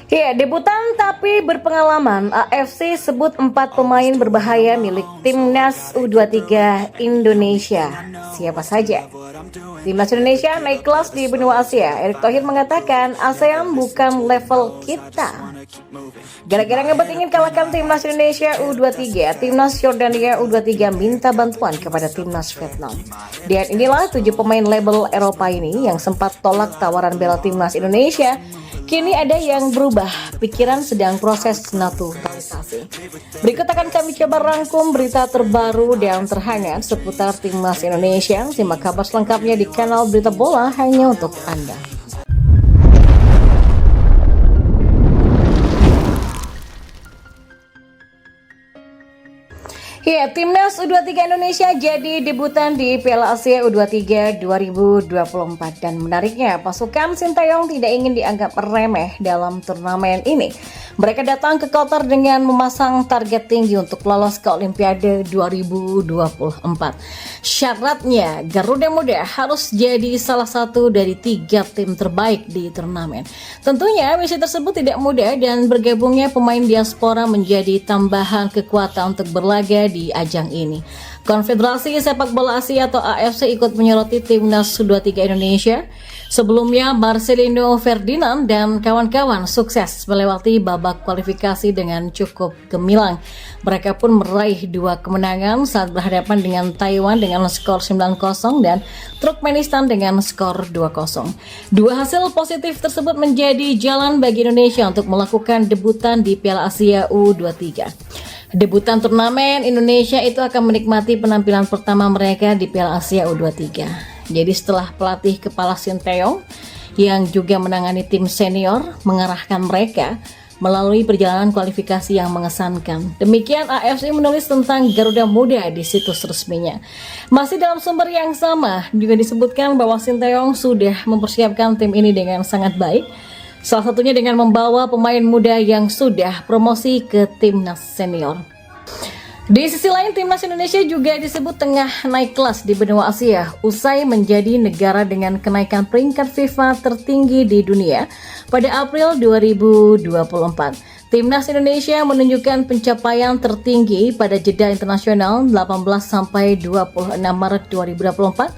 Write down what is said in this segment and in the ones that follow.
Ya, debutan tapi berpengalaman, AFC sebut 4 pemain berbahaya milik Timnas U23 Indonesia. Siapa saja? Timnas Indonesia naik kelas di benua Asia. Erick Thohir mengatakan ASEAN bukan level kita. Gara-gara ngebet ingin kalahkan Timnas Indonesia U23, Timnas Jordania U23 minta bantuan kepada Timnas Vietnam. Dan inilah 7 pemain label Eropa ini yang sempat tolak tawaran bela Timnas Indonesia. Kini ada yang berubah, pikiran sedang proses naturalisasi. Berikut akan kami coba rangkum berita terbaru dan terhangat seputar Timnas Indonesia. Simak kabar selengkapnya di kanal Berita Bola hanya untuk Anda. Ya, Timnas U23 Indonesia jadi debutan di Piala Asia U23 2024 dan menariknya pasukan Sinteyong tidak ingin dianggap remeh dalam turnamen ini. Mereka datang ke Qatar dengan memasang target tinggi untuk lolos ke Olimpiade 2024. Syaratnya Garuda Muda harus jadi salah satu dari 3 tim terbaik di turnamen. Tentunya misi tersebut tidak mudah dan bergabungnya pemain diaspora menjadi tambahan kekuatan untuk berlaga di ajang ini. Konfederasi Sepak Bola Asia atau AFC ikut menyoroti Timnas U23 Indonesia. Sebelumnya Marcelino Ferdinand dan kawan-kawan sukses melewati babak kualifikasi dengan cukup gemilang. Mereka pun meraih 2 kemenangan saat berhadapan dengan Taiwan dengan skor 9-0 dan Turkmenistan dengan skor 2-0. 2 hasil positif tersebut menjadi jalan bagi Indonesia untuk melakukan debutan di Piala Asia U23. Debutan turnamen Indonesia itu akan menikmati penampilan pertama mereka di Piala Asia U23. Jadi setelah pelatih kepala Sinteyong yang juga menangani tim senior mengarahkan mereka melalui perjalanan kualifikasi yang mengesankan. Demikian AFC menulis tentang Garuda Muda di situs resminya. Masih dalam sumber yang sama juga disebutkan bahwa Sinteyong sudah mempersiapkan tim ini dengan sangat baik. Salah satunya dengan membawa pemain muda yang sudah promosi ke timnas senior. Di sisi lain, Timnas Indonesia juga disebut tengah naik kelas di benua Asia usai menjadi negara dengan kenaikan peringkat FIFA tertinggi di dunia pada April 2024. Timnas Indonesia menunjukkan pencapaian tertinggi pada jeda internasional 18 sampai 26 Maret 2024.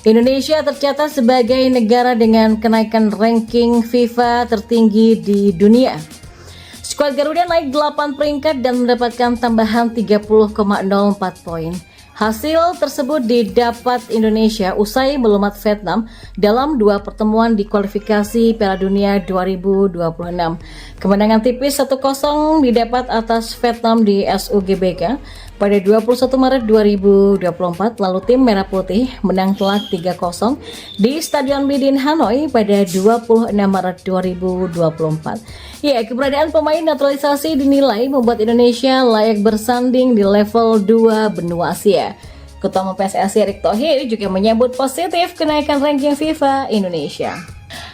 Indonesia tercatat sebagai negara dengan kenaikan ranking FIFA tertinggi di dunia. Skuad Garuda naik 8 peringkat dan mendapatkan tambahan 30,04 poin. Hasil tersebut didapat Indonesia usai melumat Vietnam dalam 2 pertemuan di kualifikasi Piala Dunia 2026. Kemenangan tipis 1-0 didapat atas Vietnam di SUGBK pada 21 Maret 2024, lalu tim Merah Putih menang telak 3-0 di Stadion Midin Hanoi pada 26 Maret 2024. Ya, keberadaan pemain naturalisasi dinilai membuat Indonesia layak bersanding di level 2 benua Asia. Ketua Umum PSSI Erick Thohir juga menyambut positif kenaikan ranking FIFA Indonesia.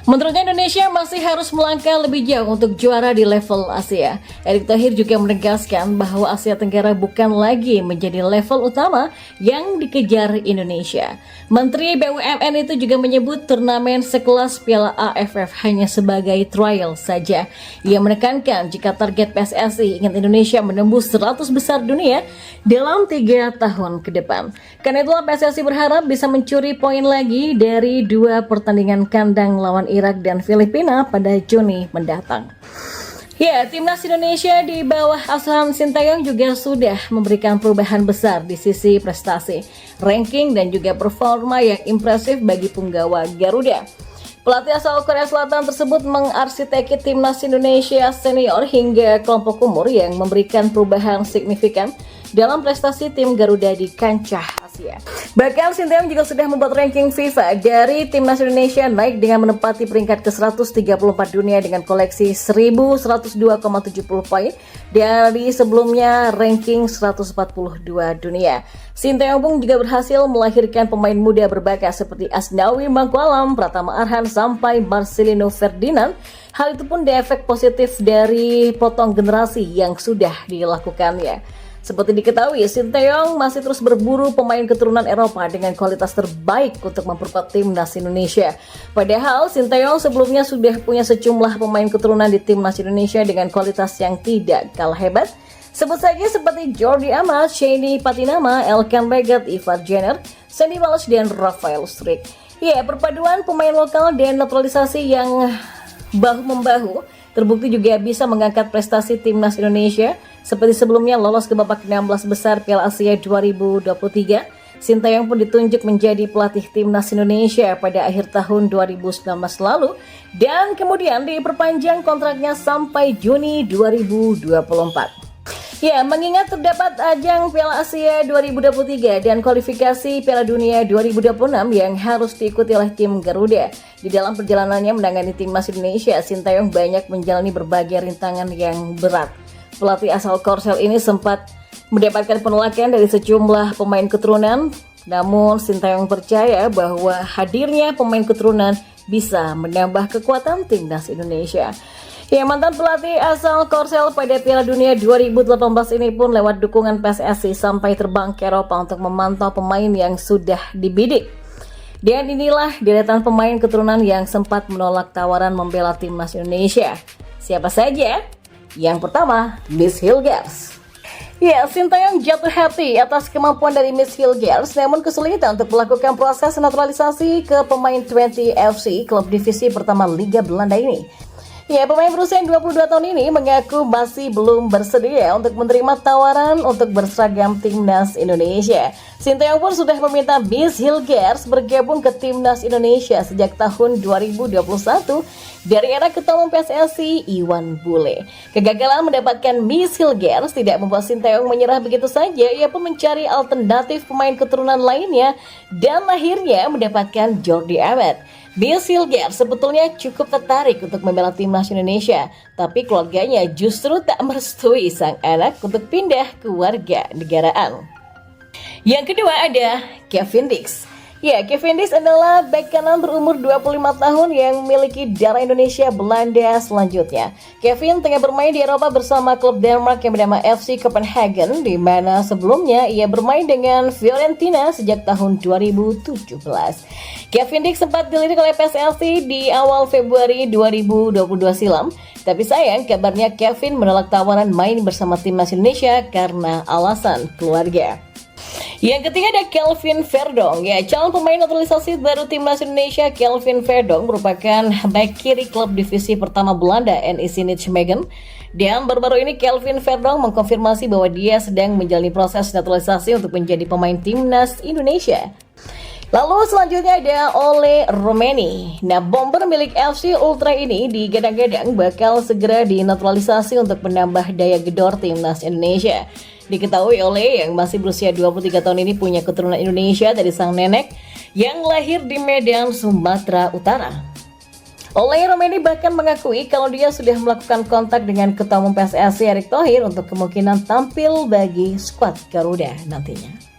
Menurutnya Indonesia masih harus melangkah lebih jauh untuk juara di level Asia. Erick Thohir juga menegaskan bahwa Asia Tenggara bukan lagi menjadi level utama yang dikejar Indonesia. Menteri BUMN itu juga menyebut turnamen sekelas Piala AFF hanya sebagai trial saja. Ia menekankan jika target PSSI ingin Indonesia menembus 100 besar dunia dalam 3 tahun ke depan. Karena itulah PSSI berharap bisa mencuri poin lagi dari 2 pertandingan kandang lawan Irak dan Filipina pada Juni mendatang. Ya, Timnas Indonesia di bawah asuhan Sinteyong juga sudah memberikan perubahan besar di sisi prestasi, ranking dan juga performa yang impresif bagi punggawa Garuda. Pelatih asal Korea Selatan tersebut mengarsiteki Timnas Indonesia senior hingga kelompok umur yang memberikan perubahan signifikan dalam prestasi tim Garuda di kancah Asia. Bahkan Sinteyong juga sudah membuat ranking FIFA dari Timnas Indonesia naik dengan menempati peringkat ke-134 dunia dengan koleksi 1102,70 poin dari sebelumnya ranking 142 dunia. Sinteyong pun juga berhasil melahirkan pemain muda berbakat seperti Asnawi Mangkualam, Pratama Arhan sampai Marcelino Ferdinand. Hal itu pun efek positif dari potong generasi yang sudah dilakukannya. Seperti diketahui, Sinteyong masih terus berburu pemain keturunan Eropa dengan kualitas terbaik untuk memperkuat timnas Indonesia. Padahal Sinteyong sebelumnya sudah punya sejumlah pemain keturunan di timnas Indonesia dengan kualitas yang tidak kalah hebat. Sebut saja seperti Jordi Amat, Shani Patinama, Elkan Baggett, Ivar Jenner, Sandy Walsh, dan Rafael Struijk. Ya, perpaduan pemain lokal dan naturalisasi yang bahu-membahu terbukti juga bisa mengangkat prestasi timnas Indonesia. Seperti sebelumnya lolos ke babak 16 besar Piala Asia 2023, Sinteyong pun ditunjuk menjadi pelatih timnas Indonesia pada akhir tahun 2019 lalu dan kemudian diperpanjang kontraknya sampai Juni 2024. Ya, mengingat terdapat ajang Piala Asia 2023 dan kualifikasi Piala Dunia 2026 yang harus diikuti oleh tim Garuda. Di dalam perjalanannya menangani timnas Indonesia, Sinteyong banyak menjalani berbagai rintangan yang berat. Pelatih asal Korsel ini sempat mendapatkan penolakan dari sejumlah pemain keturunan, namun Sinteyong percaya bahwa hadirnya pemain keturunan bisa menambah kekuatan timnas Indonesia. Ya, mantan pelatih asal Korsel pada Piala Dunia 2018 ini pun lewat dukungan PSSI sampai terbang ke Eropa untuk memantau pemain yang sudah dibidik. Dan inilah deretan pemain keturunan yang sempat menolak tawaran membela timnas Indonesia. Siapa saja? Yang pertama, Miss Hilgers. Ya, Sinteyong jatuh hati atas kemampuan dari Miss Hilgers, namun kesulitan untuk melakukan proses naturalisasi ke pemain Twente FC, klub divisi pertama Liga Belanda ini. Ya, pemain berusia 22 tahun ini mengaku masih belum bersedia untuk menerima tawaran untuk berseragam timnas Indonesia. Sinteyong pun sudah meminta Miss Hilgers bergabung ke timnas Indonesia sejak tahun 2021 dari era Ketua Umum PSSI Iwan Bule. Kegagalan mendapatkan Miss Hilgers tidak membuat Sinteyong menyerah begitu saja. Ia pun mencari alternatif pemain keturunan lainnya dan akhirnya mendapatkan Jordi Amat. Miss Hilgers sebetulnya cukup tertarik untuk membela timnas Indonesia, tapi keluarganya justru tak merestui sang anak untuk pindah ke warga negaraan. Yang kedua ada Kevin Dix. Ya, Kevin Dix adalah bek kanan berumur 25 tahun yang memiliki darah Indonesia Belanda selanjutnya. Kevin tengah bermain di Eropa bersama klub Denmark yang bernama FC Copenhagen, di mana sebelumnya ia bermain dengan Fiorentina sejak tahun 2017. Kevin Dix sempat dilirik oleh PSSI di awal Februari 2022 silam, tapi sayang kabarnya Kevin menolak tawaran main bersama timnas Indonesia karena alasan keluarga. Yang ketiga ada Kelvin Verdong. Ya, calon pemain naturalisasi baru timnas Indonesia Kelvin Verdong merupakan bek kiri klub divisi pertama Belanda NEC Nijmegen. Dan baru-baru ini Kelvin Verdong mengkonfirmasi bahwa dia sedang menjalani proses naturalisasi untuk menjadi pemain timnas Indonesia. Lalu selanjutnya ada Ole Romeni. Nah, bomber milik FC Ultra ini digadang-gadang bakal segera dinaturalisasi untuk menambah daya gedor timnas Indonesia. Diketahui Ole yang masih berusia 23 tahun ini punya keturunan Indonesia dari sang nenek yang lahir di Medan, Sumatera Utara. Ole Romeni bahkan mengakui kalau dia sudah melakukan kontak dengan Ketua Umum PSSI Erick Thohir untuk kemungkinan tampil bagi skuad Garuda nantinya.